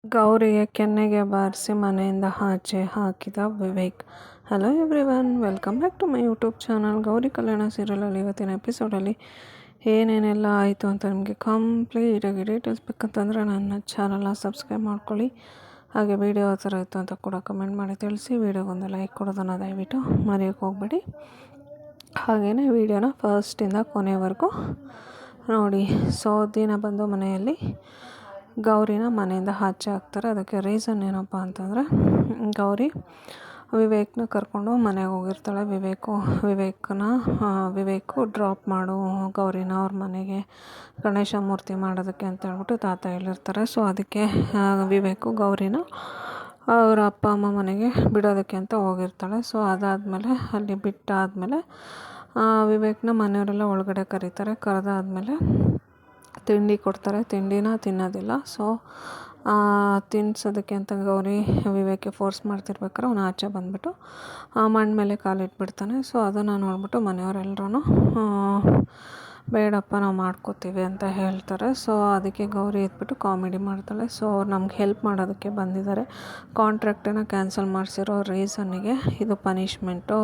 ಗೌರಿಯ ಕೆನ್ನೆಗೆ ಬಾರಿಸಿ ಮನೆಯಿಂದ ಆಚೆ ಹಾಕಿದ Vivek. Hello everyone, welcome back to my YouTube channel. Gauri Kalyana ಸೀರಿಯಲಲ್ಲಿ ಇವತ್ತಿನ ಎಪಿಸೋಡಲ್ಲಿ ಏನೇನೆಲ್ಲ ಆಯಿತು ಅಂತ ನಿಮಗೆ ಕಂಪ್ಲೀಟಾಗಿ ಡೀಟೇಲ್ಸ್ ಬೇಕಂತಂದರೆ ನನ್ನ ಚಾನಲ್ನ ಸಬ್ಸ್ಕ್ರೈಬ್ ಮಾಡ್ಕೊಳ್ಳಿ. ಹಾಗೆ ವಿಡಿಯೋ ಆ ಥರ ಇತ್ತು ಅಂತ ಕೂಡ ಕಮೆಂಟ್ ಮಾಡಿ ತಿಳಿಸಿ. ವಿಡಿಯೋಗೊಂದು ಲೈಕ್ ಕೊಡೋದನ್ನು ದಯವಿಟ್ಟು ಮರೆಯೋಕ್ಕೆ ಹೋಗ್ಬೇಡಿ. ಹಾಗೆಯೇ ವಿಡಿಯೋನ ಫಸ್ಟಿಂದ ಕೊನೆವರೆಗೂ ನೋಡಿ. ಸೊ ದಿನ ಬಂದು ಮನೆಯಲ್ಲಿ ಗೌರಿನ ಮನೆಯಿಂದ ಆಚೆ ಹಾಕ್ತಾರೆ. ಅದಕ್ಕೆ ರೀಸನ್ ಏನಪ್ಪ ಅಂತಂದರೆ, ಗೌರಿ ವಿವೇಕ್ನ ಕರ್ಕೊಂಡು ಮನೆಗೆ ಹೋಗಿರ್ತಾಳೆ. ವಿವೇಕು ಡ್ರಾಪ್ ಮಾಡು ಗೌರಿನ ಅವ್ರ ಮನೆಗೆ ಗಣೇಶ ಮೂರ್ತಿ ಮಾಡೋದಕ್ಕೆ ಅಂತ ಹೇಳ್ಬಿಟ್ಟು ತಾತ ಹೇಳಿರ್ತಾರೆ. ಸೊ ಅದಕ್ಕೆ ವಿವೇಕು ಗೌರಿನ ಅವರ ಅಪ್ಪ ಅಮ್ಮ ಮನೆಗೆ ಬಿಡೋದಕ್ಕೆ ಅಂತ ಹೋಗಿರ್ತಾಳೆ. ಸೊ ಅದಾದಮೇಲೆ ಅಲ್ಲಿ ಬಿಟ್ಟಾದಮೇಲೆ ವಿವೇಕ್ನ ಮನೆಯವರೆಲ್ಲ ಒಳಗಡೆ ಕರೀತಾರೆ. ಕರೆದಾದ್ಮೇಲೆ ತಿಂಡಿ ಕೊಡ್ತಾರೆ. ತಿಂಡಿನ ತಿನ್ನೋದಿಲ್ಲ. ಸೊ ತಿನ್ನಿಸೋದಕ್ಕೆ ಅಂತ ಗೌರಿ ವಿವೇಕ್ಗೆ ಫೋರ್ಸ್ ಮಾಡ್ತಿರ್ಬೇಕಾದ್ರೆ ಅವನು ಆಚೆ ಬಂದುಬಿಟ್ಟು ಮಣ್ಣು ಮೇಲೆ ಕಾಲಿಟ್ಬಿಡ್ತಾನೆ. ಸೊ ಅದನ್ನು ನೋಡ್ಬಿಟ್ಟು ಮನೆಯವರೆಲ್ಲರೂ ಬೇಡಪ್ಪ ನಾವು ಮಾಡ್ಕೋತೀವಿ ಅಂತ ಹೇಳ್ತಾರೆ. ಸೊ ಅದಕ್ಕೆ ಗೌರಿ ಎದ್ಬಿಟ್ಟು ಕಾಮಿಡಿ ಮಾಡ್ತಾಳೆ. ಸೊ ಅವ್ರು ನಮ್ಗೆ ಹೆಲ್ಪ್ ಮಾಡೋದಕ್ಕೆ ಬಂದಿದ್ದಾರೆ, ಕಾಂಟ್ರಾಕ್ಟನ್ನು ಕ್ಯಾನ್ಸಲ್ ಮಾಡಿಸಿರೋ ರೀಸನ್ನಿಗೆ ಇದು ಪನಿಷ್ಮೆಂಟು,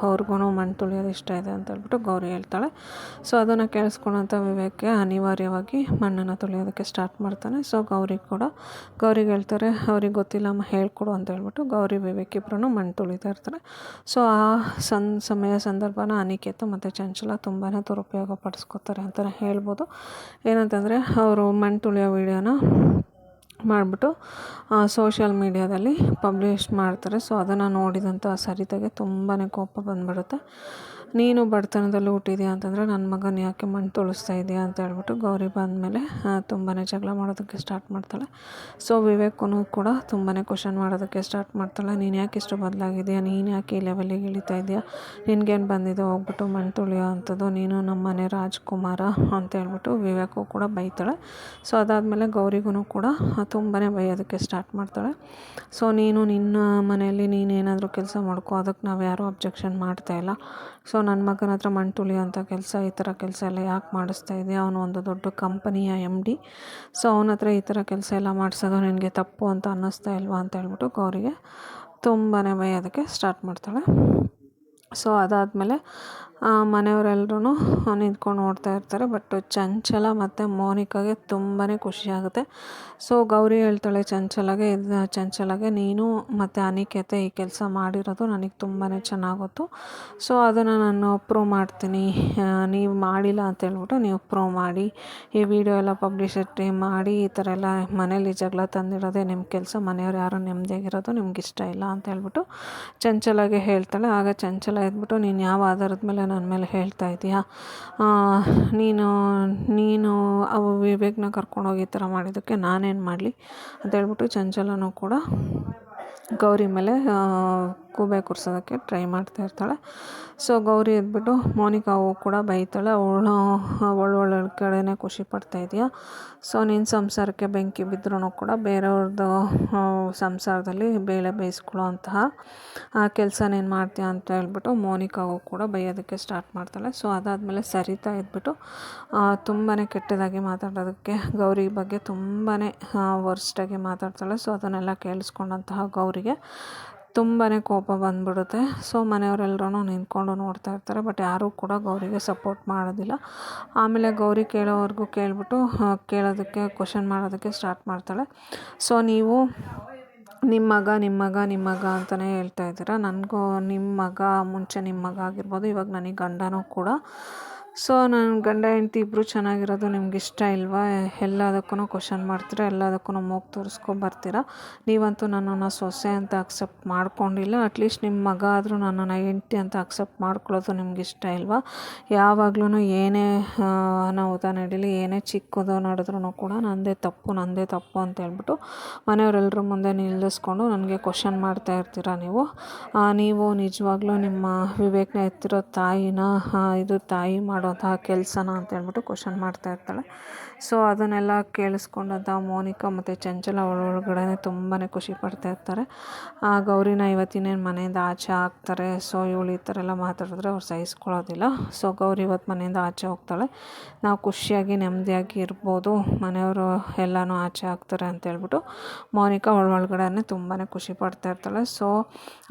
ಅವ್ರಿಗೂ ಮಣ್ಣು ತುಳಿಯೋದು ಇಷ್ಟ ಇದೆ ಅಂತ ಹೇಳ್ಬಿಟ್ಟು ಗೌರಿ ಹೇಳ್ತಾಳೆ. ಸೊ ಅದನ್ನು ಕೇಳಿಸ್ಕೊಳಂಥ ವಿವೇಕ್ಗೆ ಅನಿವಾರ್ಯವಾಗಿ ಮಣ್ಣನ್ನು ತುಳಿಯೋದಕ್ಕೆ ಸ್ಟಾರ್ಟ್ ಮಾಡ್ತಾನೆ. ಸೊ ಗೌರಿಗೆ ಹೇಳ್ತಾರೆ, ಅವ್ರಿಗೆ ಗೊತ್ತಿಲ್ಲ ಹೇಳ್ಕೊಡು ಅಂತ ಹೇಳ್ಬಿಟ್ಟು ಗೌರಿ ವಿವೇಕ್ ಇಬ್ಬರೂ ಮಣ್ಣು ತುಳಿತಾ ಇರ್ತಾರೆ. ಸೊ ಆ ಸಂದರ್ಭನ ಅನಿಕೇತ ಮತ್ತು ಚಂಚಲ ತುಂಬಾ ದುರುಪಯೋಗ ಪಡಿಸ್ಕೊತಾರೆ ಅಂತಲೇ ಹೇಳ್ಬೋದು. ಏನಂತಂದರೆ ಅವರು ಮಣ್ಣು ತುಳಿಯೋ ವಿಡಿಯೋನ ಮಾಡಿಬಿಟ್ಟು ಸೋಷಿಯಲ್ ಮೀಡಿಯಾದಲ್ಲಿ ಪಬ್ಲಿಷ್ ಮಾಡ್ತಾರೆ. ಸೊ ಅದನ್ನು ನೋಡಿದಂಥ ಸರಿತೆಗೆ ತುಂಬಾ ಕೋಪ ಬಂದುಬಿಡುತ್ತೆ. ನೀನು ಬಡತನದಲ್ಲಿ ಹುಟ್ಟಿದೆಯಾ ಅಂತಂದರೆ ನನ್ನ ಮಗನ ಯಾಕೆ ಮಣ್ಣು ತುಳಿಸ್ತಾ ಇದೆಯಾ ಅಂತ ಹೇಳ್ಬಿಟ್ಟು ಗೌರಿ ಬಂದಮೇಲೆ ತುಂಬಾ ಜಗಳ ಮಾಡೋದಕ್ಕೆ ಸ್ಟಾರ್ಟ್ ಮಾಡ್ತಾಳೆ. ಸೊ ವಿವೇಕೂ ಕೂಡ ತುಂಬಾ ಕ್ವಶನ್ ಮಾಡೋದಕ್ಕೆ ಸ್ಟಾರ್ಟ್ ಮಾಡ್ತಾಳೆ. ನೀನು ಯಾಕೆ ಇಷ್ಟು ಬದಲಾಗಿದೆಯಾ, ನೀನು ಯಾಕೆ ಈ ಲೆವೆಲಿಗೆ ಇಳಿತಾ ಇದೆಯಾ, ನಿನಗೇನು ಬಂದಿದೆ ಹೋಗ್ಬಿಟ್ಟು ಮಣ್ಣು ತುಳಿಯೋ ಅಂಥದ್ದು, ನೀನು ನಮ್ಮನೆ ರಾಜ್ಕುಮಾರ ಅಂತ ಹೇಳ್ಬಿಟ್ಟು ವಿವೇಕು ಕೂಡ ಬೈತಾಳೆ. ಸೊ ಅದಾದಮೇಲೆ ಗೌರಿಗೂ ಕೂಡ ತುಂಬಾ ಬೈಯೋದಕ್ಕೆ ಸ್ಟಾರ್ಟ್ ಮಾಡ್ತಾಳೆ. ಸೊ ನೀನು ನಿನ್ನ ಮನೆಯಲ್ಲಿ ನೀನೇನಾದರೂ ಕೆಲಸ ಮಾಡ್ಕೋ, ಅದಕ್ಕೆ ನಾವು ಯಾರೂ ಅಬ್ಜೆಕ್ಷನ್ ಮಾಡ್ತಾಯಿಲ್ಲ. ಸೊ ನನ್ನ ಮಗನ ಹತ್ರ ಮಣ್ಣು ತುಳಿಯೋಂಥ ಕೆಲಸ, ಈ ಥರ ಕೆಲಸ ಎಲ್ಲ ಯಾಕೆ ಮಾಡಿಸ್ತಾ ಇದೆಯಾ, ಅವನು ಒಂದು ದೊಡ್ಡ ಕಂಪನಿಯ MD. ಸೊ ಅವನ ಹತ್ರ ಈ ಥರ ಕೆಲಸ ಎಲ್ಲ ಮಾಡಿಸೋದು ನಿನಗೆ ತಪ್ಪು ಅಂತ ಅನ್ನಿಸ್ತಾ ಇಲ್ವಾ ಅಂತ ಹೇಳ್ಬಿಟ್ಟು ಗೌರಿಗೆ ತುಂಬಾ ಬೈಯೋದಕ್ಕೆ ಸ್ಟಾರ್ಟ್ ಮಾಡ್ತಾಳೆ. ಸೊ ಅದಾದಮೇಲೆ ಮನೆಯವರೆಲ್ಲರೂ ನಿಂತ್ಕೊಂಡು ನೋಡ್ತಾ ಇರ್ತಾರೆ. ಬಟ್ ಚಂಚಲ ಮತ್ತು ಮೋನಿಕಾಗೆ ತುಂಬಾ ಖುಷಿಯಾಗುತ್ತೆ. ಸೊ ಗೌರಿ ಹೇಳ್ತಾಳೆ ಚಂಚಲಾಗೆ ನೀನು ಮತ್ತು ಅನಿಕೇತೆ ಈ ಕೆಲಸ ಮಾಡಿರೋದು ನನಗೆ ತುಂಬಾ ಚೆನ್ನಾಗೊತ್ತು. ಸೊ ಅದನ್ನು ನಾನು ಪ್ರೂವ್ ಮಾಡ್ತೀನಿ, ನೀವು ಮಾಡಿಲ್ಲ ಅಂತ ಹೇಳ್ಬಿಟ್ಟು ನೀವು ಪ್ರೂವ್ ಮಾಡಿ, ಈ ವಿಡಿಯೋ ಎಲ್ಲ ಪಬ್ಲಿಸಿಟಿ ಮಾಡಿ, ಈ ಥರ ಎಲ್ಲ ಮನೇಲಿ ಜಗಳ ತಂದಿಡೋದೇ ನಿಮ್ಮ ಕೆಲಸ, ಮನೆಯವ್ರು ಯಾರು ನೆಮ್ಮದಿಯಾಗಿರೋದು ನಿಮ್ಗೆ ಇಷ್ಟ ಇಲ್ಲ ಅಂತ ಹೇಳ್ಬಿಟ್ಟು ಚಂಚಲಾಗೆ ಹೇಳ್ತಾಳೆ. ಆಗ ಚಂಚಲ ಎದ್ಬಿಟ್ಟು ನೀನು ಯಾವ ಆಧಾರದ ಮೇಲೆ ನನ್ನ ಮೇಲೆ ಹೇಳ್ತಾ ಇದೀಯಾ, ನೀನು ಅವು ವಿವೇಕ್ನ ಕರ್ಕೊಂಡೋಗಿ ಈ ಥರ ಮಾಡಿದ್ದಕ್ಕೆ ನಾನೇನು ಮಾಡಲಿ ಅಂತ ಹೇಳ್ಬಿಟ್ಟು ಚಂಚಲನೂ ಕೂಡ ಗೌರಿ ಮೇಲೆ ಕೂಬೆ ಕೂರಿಸೋದಕ್ಕೆ ಟ್ರೈ ಮಾಡ್ತಾ ಇರ್ತಾಳೆ. ಸೊ ಗೌರಿ ಎದ್ಬಿಟ್ಟು ಮೋನಿಕಾವು ಕೂಡ ಬೈತಾಳೆ, ಒಳ್ಳೊಳ್ಳೆ ಕಡೆನೇ ಖುಷಿ ಪಡ್ತಾ ಇದೆಯಾ, ಸೊ ನಿನ್ನ ಸಂಸಾರಕ್ಕೆ ಬೆಂಕಿ ಬಿದ್ದರೂ ಕೂಡ ಬೇರೆಯವ್ರದ್ದು ಸಂಸಾರದಲ್ಲಿ ಬೇಳೆ ಬೇಯಿಸ್ಕೊಳ್ಳೋ ಅಂತಹ ಕೆಲಸ ನೀನು ಮಾಡ್ತೀಯ ಅಂತ ಹೇಳ್ಬಿಟ್ಟು ಮೋನಿಕಾವು ಕೂಡ ಬೈಯೋದಕ್ಕೆ ಸ್ಟಾರ್ಟ್ ಮಾಡ್ತಾಳೆ. ಸೊ ಅದಾದಮೇಲೆ ಸರಿತಾ ಎದ್ಬಿಟ್ಟು ತುಂಬಾ ಕೆಟ್ಟದಾಗಿ ಮಾತಾಡೋದಕ್ಕೆ ಗೌರಿ ಬಗ್ಗೆ ತುಂಬಾ ವರ್ಸ್ಟಾಗಿ ಮಾತಾಡ್ತಾಳೆ. ಸೊ ಅದನ್ನೆಲ್ಲ ಕೇಳಿಸ್ಕೊಂಡಂತಹ ಗೌರಿಗೆ ತುಂಬಾ ಕೋಪ ಬಂದುಬಿಡುತ್ತೆ. ಸೊ ಮನೆಯವರೆಲ್ಲರೂ ನಿಂತ್ಕೊಂಡು ನೋಡ್ತಾ ಇರ್ತಾರೆ. ಬಟ್ ಯಾರೂ ಕೂಡ ಗೌರಿಗೆ ಸಪೋರ್ಟ್ ಮಾಡೋದಿಲ್ಲ. ಆಮೇಲೆ ಗೌರಿ ಕೇಳೋವರೆಗೂ ಕೇಳೋದಕ್ಕೆ ಕ್ವಶನ್ ಮಾಡೋದಕ್ಕೆ ಸ್ಟಾರ್ಟ್ ಮಾಡ್ತಾಳೆ. ಸೊ ನೀವು ನಿಮ್ಮ ಮಗ ಅಂತಲೇ ಹೇಳ್ತಾ ಇದ್ದೀರಾ, ನನಗೂ ನಿಮ್ಮ ಮಗ, ಮುಂಚೆ ನಿಮ್ಮ ಮಗ ಆಗಿರ್ಬೋದು, ಇವಾಗ ನನಗೆ ಗಂಡನೂ ಕೂಡ. ಸೊ ನನ್ನ ಗಂಡ ಹೆಂಡತಿ ಇಬ್ಬರು ಚೆನ್ನಾಗಿರೋದು ನಿಮ್ಗೆ ಇಷ್ಟ ಇಲ್ವಾ, ಎಲ್ಲದಕ್ಕೂ ಕ್ವಶನ್ ಮಾಡ್ತೀರಾ, ಎಲ್ಲದಕ್ಕೂ ಮೂಗು ತೋರಿಸ್ಕೊಬರ್ತೀರಾ, ನೀವಂತೂ ನನ್ನನ್ನು ಸೊಸೆ ಅಂತ ಅಕ್ಸೆಪ್ಟ್ ಮಾಡ್ಕೊಂಡಿಲ್ಲ, ಅಟ್ಲೀಸ್ಟ್ ನಿಮ್ಮ ಮಗ ಆದರೂ ನನ್ನನ್ನು ಹೆಂಡತಿ ಅಂತ ಅಕ್ಸೆಪ್ಟ್ ಮಾಡ್ಕೊಳ್ಳೋದು ನಿಮ್ಗೆ ಇಷ್ಟ ಇಲ್ವಾ, ಯಾವಾಗಲೂ ಏನೇ ಅನಾಹುತ ನಡೀಲಿ, ಏನೇ ಚಿಕ್ಕದು ನಡೆದ್ರೂ ಕೂಡ ನನ್ನದೇ ತಪ್ಪು ಅಂತ ಹೇಳ್ಬಿಟ್ಟು ಮನೆಯವರೆಲ್ಲರ ಮುಂದೆ ನಿಲ್ಲಿಸ್ಕೊಂಡು ನನಗೆ ಕ್ವಶನ್ ಮಾಡ್ತಾ ಇರ್ತೀರ. ನೀವು ನಿಜವಾಗ್ಲೂ ನಿಮ್ಮ ವಿವೇಕ್ನ ಎತ್ತಿರೋ ತಾಯಿನ ಇದು ತಾಯಿ ಮಾಡೋ ಮಾಡುವಂತಹ ಕೆಲಸನ ಅಂತ ಹೇಳ್ಬಿಟ್ಟು ಕ್ವಶನ್ ಮಾಡ್ತಾ ಇರ್ತಾಳೆ. ಸೊ ಅದನ್ನೆಲ್ಲ ಕೇಳಿಸ್ಕೊಂಡಂಥ ಮೋನಿಕಾ ಮತ್ತು ಚಂಚಲ ಒಳಗಡೆ ತುಂಬಾ ಖುಷಿ ಪಡ್ತಾ ಇರ್ತಾರೆ. ಗೌರಿನ ಇವತ್ತಿನೇನು ಮನೆಯಿಂದ ಆಚೆ ಹಾಕ್ತಾರೆ, ಸೊ ಇವಳು ಈ ಥರ ಎಲ್ಲ ಮಾತಾಡಿದ್ರೆ ಅವ್ರು ಸಹಿಸ್ಕೊಳ್ಳೋದಿಲ್ಲ. ಸೊ ಗೌರಿ ಇವತ್ತು ಮನೆಯಿಂದ ಆಚೆ ಹೋಗ್ತಾಳೆ, ನಾವು ಖುಷಿಯಾಗಿ ನೆಮ್ಮದಿಯಾಗಿ ಇರ್ಬೋದು, ಮನೆಯವರು ಎಲ್ಲನೂ ಆಚೆ ಹಾಕ್ತಾರೆ ಅಂತ ಹೇಳ್ಬಿಟ್ಟು ಮೋನಿಕಾ ಒಳಗಡೆ ತುಂಬಾ ಖುಷಿ ಪಡ್ತಾ ಇರ್ತಾಳೆ. ಸೊ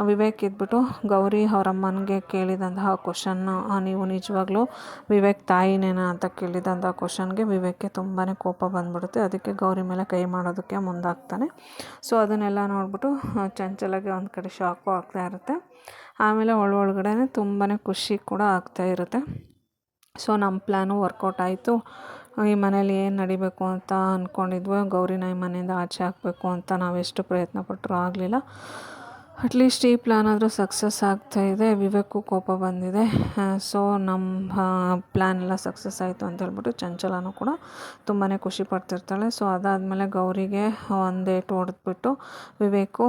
ವಿವೇಕ್ ಇದ್ಬಿಟ್ಟು ಗೌರಿ ಅವರಮ್ಮನಿಗೆ ಕೇಳಿದಂತಹ ಕ್ವಶನ್ನು, ನೀವು ನಿಜವಾಗ್ಲೂ ವಿವೇಕ್ ತಾಯಿನೇನಾ ಅಂತ ಕೇಳಿದಂಥ ಕ್ವಶನ್ಗೆ ವಿವೇಕ್ಗೆ ತುಂಬಾ ಕೋಪ ಬಂದ್ಬಿಡುತ್ತೆ. ಅದಕ್ಕೆ ಗೌರಿ ಮೇಲೆ ಕೈ ಮಾಡೋದಕ್ಕೆ ಮುಂದಾಗ್ತಾನೆ. ಸೊ ಅದನ್ನೆಲ್ಲ ನೋಡ್ಬಿಟ್ಟು ಚಂಚಲಗೆ ಒಂದು ಕಡೆ ಶಾಕು ಆಗ್ತಾ ಇರುತ್ತೆ. ಆಮೇಲೆ ಒಳಗಡೆ ತುಂಬಾ ಖುಷಿ ಕೂಡ ಆಗ್ತಾ ಇರುತ್ತೆ. ಸೊ ನಮ್ಮ ಪ್ಲ್ಯಾನು ವರ್ಕೌಟ್ ಆಯಿತು, ಈ ಮನೇಲಿ ಏನು ನಡಿಬೇಕು ಅಂತ ಅಂದ್ಕೊಂಡಿದ್ವೋ, ಗೌರಿನ ಈ ಮನೆಯಿಂದ ಆಚೆ ಹಾಕಬೇಕು ಅಂತ ನಾವೆಷ್ಟು ಪ್ರಯತ್ನ ಪಟ್ಟರೂ ಆಗಲಿಲ್ಲ. ಅಟ್ಲೀಸ್ಟ್ ಈ ಪ್ಲ್ಯಾನ್ ಆದರೂ ಸಕ್ಸಸ್ ಆಗ್ತಾಯಿದೆ. ವಿವೇಕ್ಗೂ ಕೋಪ ಬಂದಿದೆ. ಸೊ ನಮ್ಮ ಪ್ಲ್ಯಾನ್ ಎಲ್ಲ ಸಕ್ಸಸ್ ಆಯಿತು ಅಂತ ಹೇಳ್ಬಿಟ್ಟು ಚಂಚಲನೂ ಕೂಡ ತುಂಬಾ ಖುಷಿ ಪಡ್ತಿರ್ತಾಳೆ. ಸೊ ಅದಾದಮೇಲೆ ಗೌರಿಗೆ ಒಂದು ಏಟು ಹೊಡೆದ್ಬಿಟ್ಟು ವಿವೇಕು,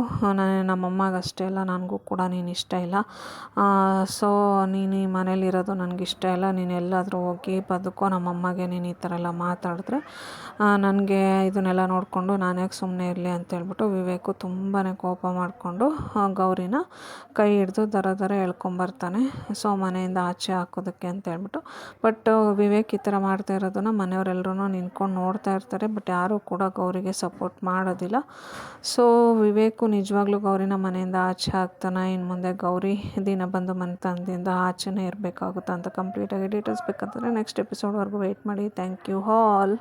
ನಮ್ಮಮ್ಮಗಷ್ಟೇ ಅಲ್ಲ ನನಗೂ ಕೂಡ ನೀನು ಇಷ್ಟ ಇಲ್ಲ, ಸೊ ನೀನು ಈ ಮನೇಲಿರೋದು ನನಗಿಷ್ಟ ಇಲ್ಲ, ನೀನು ಎಲ್ಲಾದರೂ ಹೋಗಿ ಬದುಕೋ, ನಮ್ಮಮ್ಮಗೆ ನೀನು ಈ ಥರ ಎಲ್ಲ ಮಾತಾಡಿದ್ರೆ ನನಗೆ ಇದನ್ನೆಲ್ಲ ನೋಡಿಕೊಂಡು ನಾನು ಯಾಕೆ ಸುಮ್ಮನೆ ಇರಲಿ ಅಂತ ಹೇಳ್ಬಿಟ್ಟು ವಿವೇಕು ತುಂಬಾ ಕೋಪ ಮಾಡಿಕೊಂಡು ಗೌರಿನ ಕೈ ಹಿಡಿದು ದರ ಎಳ್ಕೊಂಬರ್ತಾನೆ. ಸೊ ಮನೆಯಿಂದ ಆಚೆ ಹಾಕೋದಕ್ಕೆ ಅಂತ ಹೇಳ್ಬಿಟ್ಟು. ಬಟ್ ವಿವೇಕ್ ಈ ಥರ ಮಾಡ್ತಾ ಇರೋದನ್ನ ಮನೆಯವರೆಲ್ಲರೂ ನಿಂತ್ಕೊಂಡು ನೋಡ್ತಾ ಇರ್ತಾರೆ. ಬಟ್ ಯಾರೂ ಕೂಡ ಗೌರಿಗೆ ಸಪೋರ್ಟ್ ಮಾಡೋದಿಲ್ಲ. ಸೊ ವಿವೇಕು ನಿಜವಾಗ್ಲೂ ಗೌರಿನ ಮನೆಯಿಂದ ಆಚೆ ಹಾಕ್ತಾನೆ. ಇನ್ನು ಮುಂದೆ ಗೌರಿ ದಿನಬಂಧು ಮನೆತನದಿಂದ ಆಚೆನೇ ಇರಬೇಕಾಗುತ್ತಾ ಅಂತ ಕಂಪ್ಲೀಟಾಗಿ ಡೀಟೇಲ್ಸ್ ಬೇಕಂತಂದರೆ ನೆಕ್ಸ್ಟ್ ಎಪಿಸೋಡ್ವರೆಗೂ ವೆಯ್ಟ್ ಮಾಡಿ. Thank you all.